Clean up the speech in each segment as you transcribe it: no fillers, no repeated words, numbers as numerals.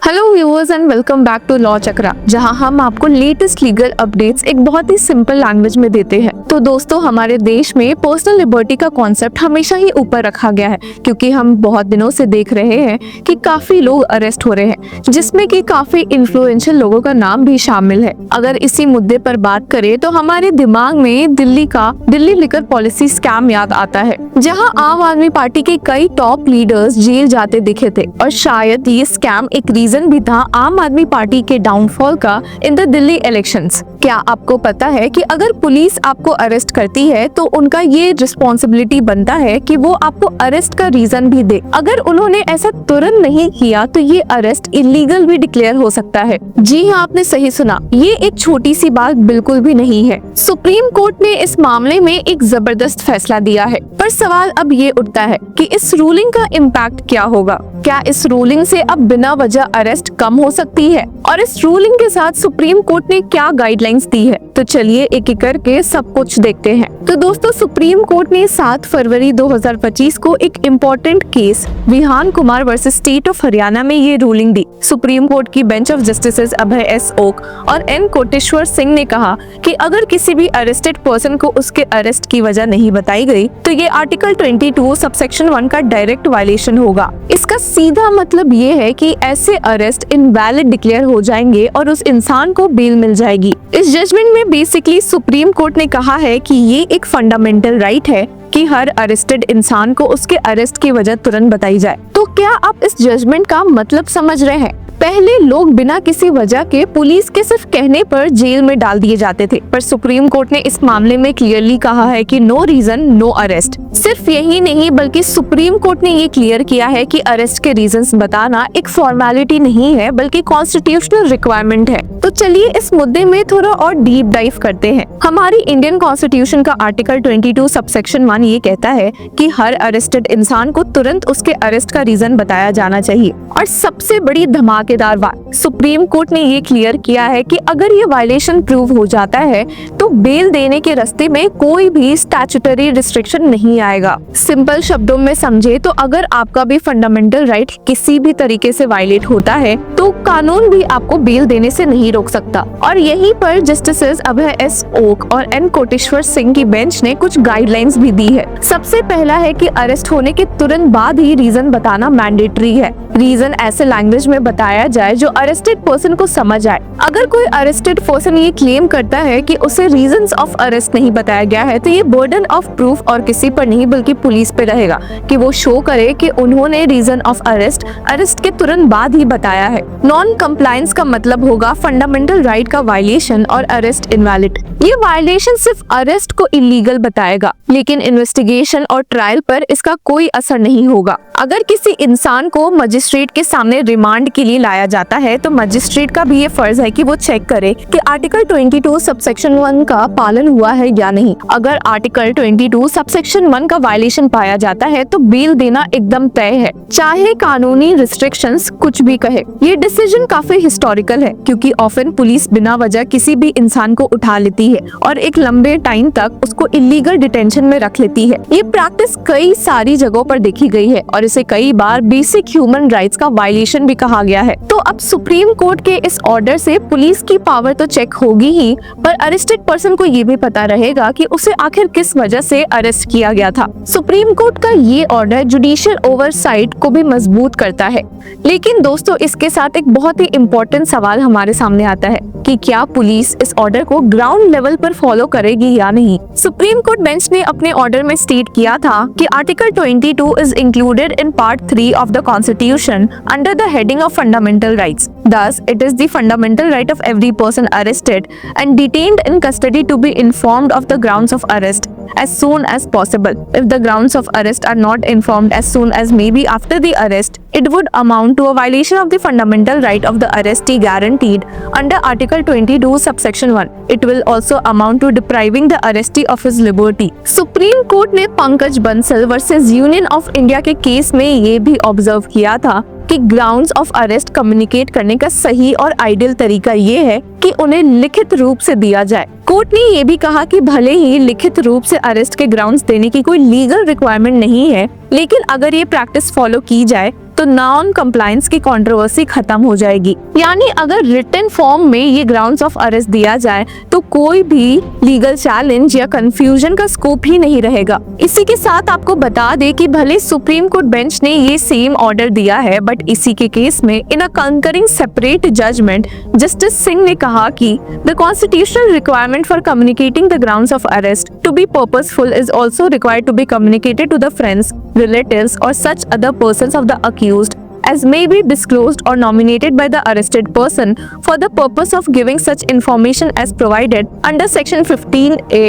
Hello viewers and welcome back to law Chakra, जहां हम आपको लेटेस्ट लीगल अपडेट्स एक बहुत ही सिंपल लैंग्वेज में देते हैं। तो दोस्तों, हमारे देश में पर्सनल लिबर्टी का कॉन्सेप्ट हमेशा ही ऊपर रखा गया है, क्योंकि हम बहुत दिनों से देख रहे हैं कि काफी लोग अरेस्ट हो रहे हैं, जिसमें कि काफी इन्फ्लुएंशियल लोगों का नाम भी शामिल है। अगर इसी मुद्दे पर बात करें तो हमारे दिमाग में दिल्ली लिकर पॉलिसी स्कैम याद आता है, जहां आम आदमी पार्टी के कई टॉप लीडर्स जेल जाते दिखे थे। और शायद ये स्कैम एक रीजन भी था आम आदमी पार्टी के डाउनफॉल का इन द दिल्ली इलेक्शंस। क्या आपको पता है कि अगर पुलिस आपको अरेस्ट करती है तो उनका ये रिस्पॉन्सिबिलिटी बनता है कि वो आपको अरेस्ट का रीजन भी दे। अगर उन्होंने ऐसा तुरंत नहीं किया तो ये अरेस्ट इलीगल भी डिक्लेयर हो सकता है। जी हाँ, आपने सही सुना, ये एक छोटी सी बात बिल्कुल भी नहीं है। सुप्रीम कोर्ट ने इस मामले में एक जबरदस्त फैसला दिया है, पर सवाल अब ये उठता है कि इस रूलिंग का इम्पैक्ट क्या होगा। क्या इस रूलिंग से अब बिना वजह अरेस्ट कम हो सकती है, और इस रूलिंग के साथ सुप्रीम कोर्ट ने क्या गाइडलाइंस दी है? तो चलिए एक एक करके सब कुछ देखते हैं। तो दोस्तों, सुप्रीम कोर्ट ने 7 फरवरी 2025 को एक important case Vihan Kumar versus state of Haryana में ये रूलिंग दी। सुप्रीम कोर्ट की bench of justices Abhay S Oka और एन कोटेश्वर सिंह ने कहा कि अगर किसी भी अरेस्टेड पर्सन को उसके अरेस्ट की वजह नहीं बताई गई तो ये आर्टिकल 22 सबसेक्शन 1 का डायरेक्ट वायलेशन होगा। इसका सीधा मतलब ये है कि ऐसे अरेस्ट इनवैलिड डिक्लेयर हो जाएंगे और उस इंसान को बेल मिल जाएगी। इस जजमेंट में बेसिकली सुप्रीम कोर्ट ने कहा है कि ये एक फंडामेंटल राइट है कि हर अरेस्टेड इंसान को उसके अरेस्ट की वजह तुरंत बताई जाए। तो क्या आप इस जजमेंट का मतलब समझ रहे हैं? पहले लोग बिना किसी वजह के पुलिस के सिर्फ कहने पर जेल में डाल दिए जाते थे, पर सुप्रीम कोर्ट ने इस मामले में क्लियरली कहा है कि नो रीजन नो अरेस्ट। सिर्फ यही नहीं, बल्कि सुप्रीम कोर्ट ने ये क्लियर किया है कि अरेस्ट के रीजंस बताना एक फॉर्मेलिटी नहीं है, बल्कि कॉन्स्टिट्यूशनल रिक्वायरमेंट है। तो चलिए इस मुद्दे में थोड़ा और डीप डाइव करते हैं। हमारी इंडियन कॉन्स्टिट्यूशन का आर्टिकल 22 सबसेक्शन 1 ये कहता है कि हर अरेस्टेड इंसान को तुरंत उसके अरेस्ट का रीजन बताया जाना चाहिए। और सबसे बड़ी धमाकेदार बात, सुप्रीम कोर्ट ने ये क्लियर किया है कि अगर ये वायलेशन प्रूव हो जाता है तो बेल देने के रास्ते में कोई भी स्टैट्यूटरी रिस्ट्रिक्शन नहीं आएगा। सिंपल शब्दों में समझे तो अगर आपका भी फंडामेंटल राइट किसी भी तरीके से वायलेट होता है तो कानून भी आपको बेल देने से नहीं रोक सकता। और यहीं पर जस्टिसेस अभय एस ओक और एन कोटेश्वर सिंह की बेंच ने कुछ गाइडलाइंस भी दी है। सबसे पहला है कि अरेस्ट होने के तुरंत बाद ही रीजन बताना मैंडेटरी है। रीजन ऐसे लैंग्वेज में बताया जाए जो अरेस्टेड पर्सन को समझ आए। अगर कोई अरेस्टेड पर्सन ये क्लेम करता है कि उसे रीजंस ऑफ अरेस्ट नहीं बताया गया है तो ये बर्डन ऑफ प्रूफ और किसी पर नहीं बल्कि पुलिस पे रहेगा कि वो शो करे कि उन्होंने रीजन ऑफ अरेस्ट के तुरंत बाद ही बताया है। नॉन कंप्लायंस का मतलब होगा फंडामेंटल राइट का वायलेशन और अरेस्ट इनवैलिड। ये वायलेशन सिर्फ अरेस्ट को इलीगल बताएगा, लेकिन इन्वेस्टिगेशन और ट्रायल पर इसका कोई असर नहीं होगा। अगर किसी इंसान को मजिस्ट्रेट के सामने रिमांड के लिए लाया जाता है तो मजिस्ट्रेट का भी ये फर्ज है कि वो चेक करे कि आर्टिकल 22 सबसेक्शन 1 का पालन हुआ है या नहीं। अगर आर्टिकल 22 सबसेक्शन 1 का वायलेशन पाया जाता है तो बेल देना एकदम तय है, चाहे कानूनी रिस्ट्रिक्शंस कुछ भी कहे। ये डिसीजन काफी हिस्टोरिकल है, क्योंकि ऑफन पुलिस बिना वजह किसी भी इंसान को उठा लेती है और एक लंबे टाइम तक उसको इलीगल डिटेंशन में रख लेती है। ये प्रैक्टिस कई सारी जगहों पर देखी गई है और इसे कई बार बेसिक ह्यूमन राइट्स का वायलेशन भी कहा गया है। तो अब सुप्रीम कोर्ट के इस ऑर्डर से पुलिस की पावर तो चेक होगी ही, पर अरेस्टेड पर्सन को ये भी पता रहेगा कि उसे आखिर किस वजह से अरेस्ट किया गया था। सुप्रीम कोर्ट का ये ऑर्डर जुडिशियल ओवरसाइट को भी मजबूत करता है। लेकिन दोस्तों, इसके साथ एक बहुत ही इम्पोर्टेंट सवाल हमारे सामने आता है कि क्या पुलिस इस ऑर्डर को ग्राउंड लेवल पर फॉलो करेगी या नहीं। सुप्रीम कोर्ट बेंच ने अपने ऑर्डर में स्टेट किया था कि article 22 is included in part 3 of the constitution under the heading of fundamental rights. Thus, it is the fundamental right of every person arrested and detained in custody to be informed of the grounds of arrest as soon as possible. If the grounds of arrest are not informed as soon as maybe after the arrest, it would amount to a violation of the fundamental right of the arrestee guaranteed under Article 22 subsection 1. It will also amount to depriving the arrestee of his liberty. Supreme court ने Pankaj Bansal versus union of India के case में ये भी observe किया था कि grounds of arrest communicate करने का सही और आइडियल तरीका ये है कि उन्हें लिखित रूप से दिया जाए। कोर्ट ने ये भी कहा कि भले ही लिखित रूप से अरेस्ट के ग्राउंड्स देने की कोई लीगल रिक्वायरमेंट नहीं है, लेकिन अगर ये प्रैक्टिस फॉलो की जाए तो नॉन कंप्लायंस की कंट्रोवर्सी खत्म हो जाएगी। यानी अगर रिटन फॉर्म में ये ग्राउंड्स ऑफ अरेस्ट दिया जाए तो कोई भी लीगल चैलेंज या कंफ्यूजन का स्कोप ही नहीं रहेगा। इसी के साथ आपको बता दे कि भले सुप्रीम कोर्ट बेंच ने ये सेम ऑर्डर दिया है, बट इसी के केस में in a concurring separate judgment justice Singh ने कहा कि the constitutional requirement for communicating the grounds of arrest to be purposeful is also required to be communicated to the friends, relatives or such other persons of the accused as may be disclosed or nominated by the arrested person for the purpose of giving such information as provided under section 15A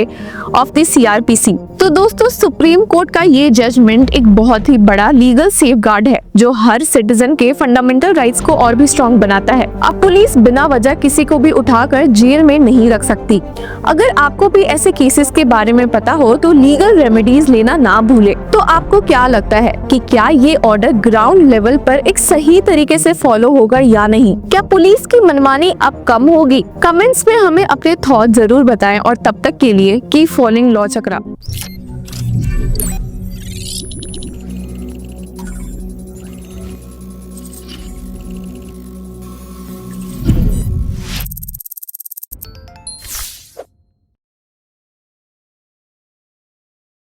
of the CRPC। तो दोस्तों supreme court का ये judgement एक बहुत ही बड़ा legal safeguard है जो हर citizen के फंडामेंटल राइट्स को और भी स्ट्रॉन्ग बनाता है। अब पुलिस बिना वजह किसी को भी उठाकर जेल में नहीं रख सकती। अगर आपको भी ऐसे केसेस के बारे में पता हो तो लीगल रेमेडीज लेना ना भूले। तो आपको क्या लगता है कि क्या ये ऑर्डर ग्राउंड लेवल पर एक सही तरीके से फॉलो होगा या नहीं? क्या पुलिस की मनमानी अब कम होगी? कमेंट्स में हमें अपने थॉट जरूर बताएं और तब तक के लिए कीप फॉलोइंग लॉ चक्रा।